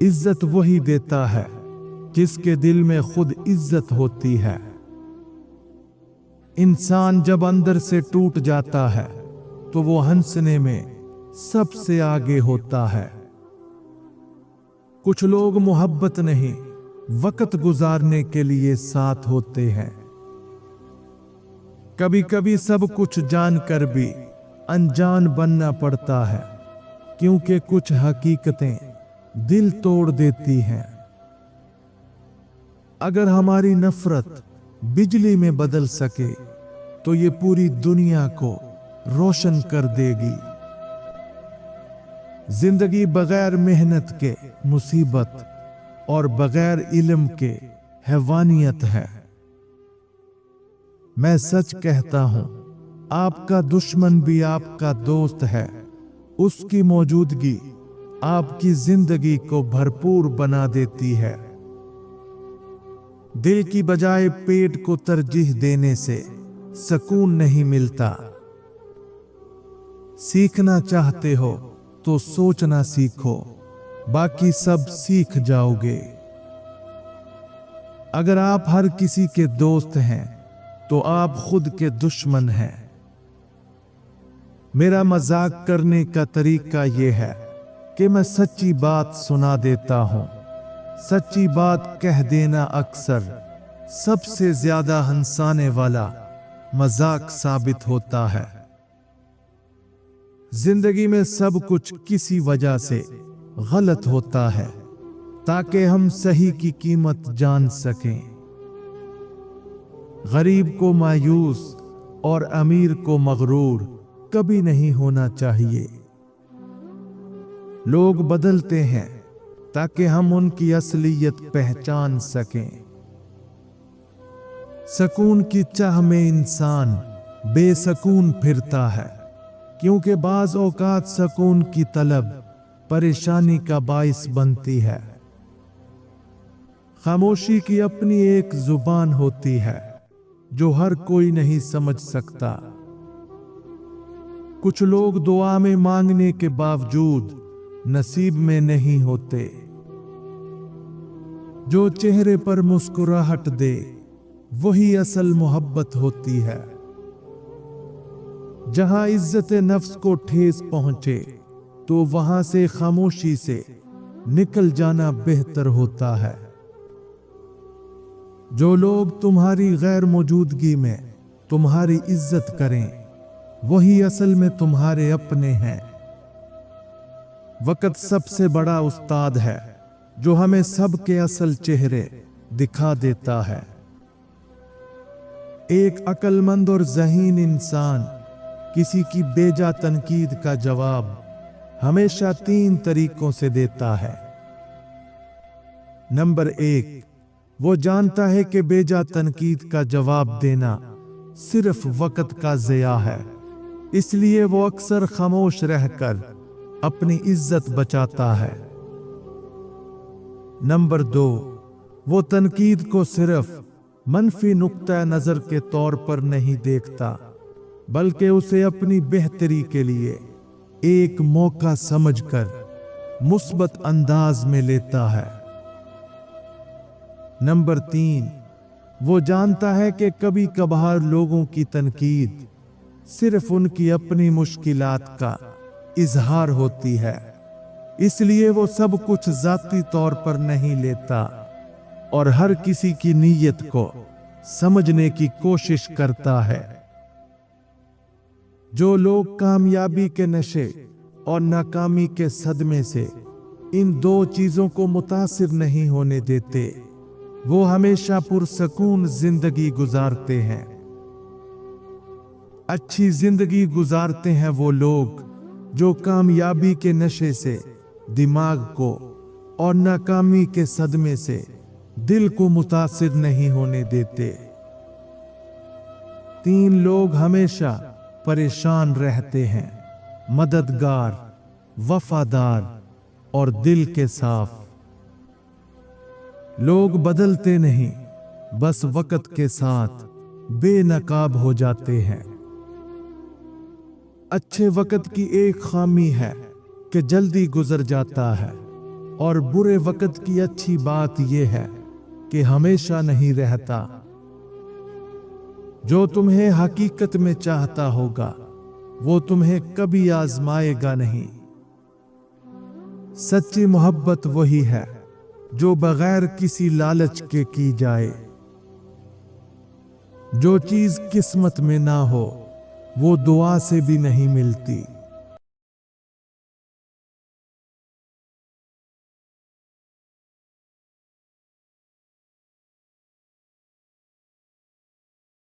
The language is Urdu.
عزت وہی دیتا ہے جس کے دل میں خود عزت ہوتی ہے۔ انسان جب اندر سے ٹوٹ جاتا ہے تو وہ ہنسنے میں سب سے آگے ہوتا ہے۔ کچھ لوگ محبت نہیں، وقت گزارنے کے لیے ساتھ ہوتے ہیں۔ کبھی کبھی سب کچھ جان کر بھی انجان بننا پڑتا ہے، کیونکہ کچھ حقیقتیں دل توڑ دیتی ہیں۔ اگر ہماری نفرت بجلی میں بدل سکے تو یہ پوری دنیا کو روشن کر دے گی۔ زندگی بغیر محنت کے مصیبت اور بغیر علم کے حیوانیت ہے۔ میں سچ کہتا ہوں، آپ کا دشمن بھی آپ کا دوست ہے۔ اس کی موجودگی آپ کی زندگی کو بھرپور بنا دیتی ہے۔ دل کی بجائے پیٹ کو ترجیح دینے سے سکون نہیں ملتا۔ سیکھنا چاہتے ہو تو سوچنا سیکھو، باقی سب سیکھ جاؤ گے۔ اگر آپ ہر کسی کے دوست ہیں تو آپ خود کے دشمن ہیں۔ میرا مذاق کرنے کا طریقہ یہ ہے کہ میں سچی بات سنا دیتا ہوں۔ سچی بات کہہ دینا اکثر سب سے زیادہ ہنسانے والا مذاق ثابت ہوتا ہے۔ زندگی میں سب کچھ کسی وجہ سے غلط ہوتا ہے تاکہ ہم صحیح کی قیمت جان سکیں۔ غریب کو مایوس اور امیر کو مغرور کبھی نہیں ہونا چاہیے۔ لوگ بدلتے ہیں تاکہ ہم ان کی اصلیت پہچان سکیں۔ سکون کی چاہ میں انسان بے سکون پھرتا ہے، کیونکہ بعض اوقات سکون کی طلب پریشانی کا باعث بنتی ہے۔ خاموشی کی اپنی ایک زبان ہوتی ہے جو ہر کوئی نہیں سمجھ سکتا۔ کچھ لوگ دعا میں مانگنے کے باوجود نصیب میں نہیں ہوتے۔ جو چہرے پر مسکراہٹ دے وہی اصل محبت ہوتی ہے۔ جہاں عزت نفس کو ٹھیس پہنچے تو وہاں سے خاموشی سے نکل جانا بہتر ہوتا ہے۔ جو لوگ تمہاری غیر موجودگی میں تمہاری عزت کریں وہی اصل میں تمہارے اپنے ہیں۔ وقت سب سے بڑا استاد ہے جو ہمیں سب کے اصل چہرے دکھا دیتا ہے۔ ایک عقل مند اور ذہین انسان کسی کی بیجا تنقید کا جواب ہمیشہ 3 طریقوں سے دیتا ہے۔ نمبر 1، وہ جانتا ہے کہ بیجا تنقید کا جواب دینا صرف وقت کا ضیاع ہے، اس لیے وہ اکثر خاموش رہ کر اپنی عزت بچاتا ہے۔ نمبر 2، وہ تنقید کو صرف منفی نقطہ نظر کے طور پر نہیں دیکھتا، بلکہ اسے اپنی بہتری کے لیے ایک موقع سمجھ کر مثبت انداز میں لیتا ہے۔ نمبر 3، وہ جانتا ہے کہ کبھی کبھار لوگوں کی تنقید صرف ان کی اپنی مشکلات کا اظہار ہوتی ہے، اس لیے وہ سب کچھ ذاتی طور پر نہیں لیتا اور ہر کسی کی نیت کو سمجھنے کی کوشش کرتا ہے۔ جو لوگ کامیابی کے نشے اور ناکامی کے صدمے سے ان 2 چیزوں کو متاثر نہیں ہونے دیتے وہ ہمیشہ پرسکون زندگی گزارتے ہیں۔ اچھی زندگی گزارتے ہیں وہ لوگ جو کامیابی کے نشے سے دماغ کو اور ناکامی کے صدمے سے دل کو متاثر نہیں ہونے دیتے۔ 3 لوگ ہمیشہ پریشان رہتے ہیں: مددگار، وفادار اور دل کے صاف۔ لوگ بدلتے نہیں، بس وقت کے ساتھ بے نقاب ہو جاتے ہیں۔ اچھے وقت کی ایک خامی ہے کہ جلدی گزر جاتا ہے اور برے وقت کی اچھی بات یہ ہے کہ ہمیشہ نہیں رہتا۔ جو تمہیں حقیقت میں چاہتا ہوگا وہ تمہیں کبھی آزمائے گا نہیں۔ سچی محبت وہی ہے جو بغیر کسی لالچ کے کی جائے۔ جو چیز قسمت میں نہ ہو وہ دعا سے بھی نہیں ملتی۔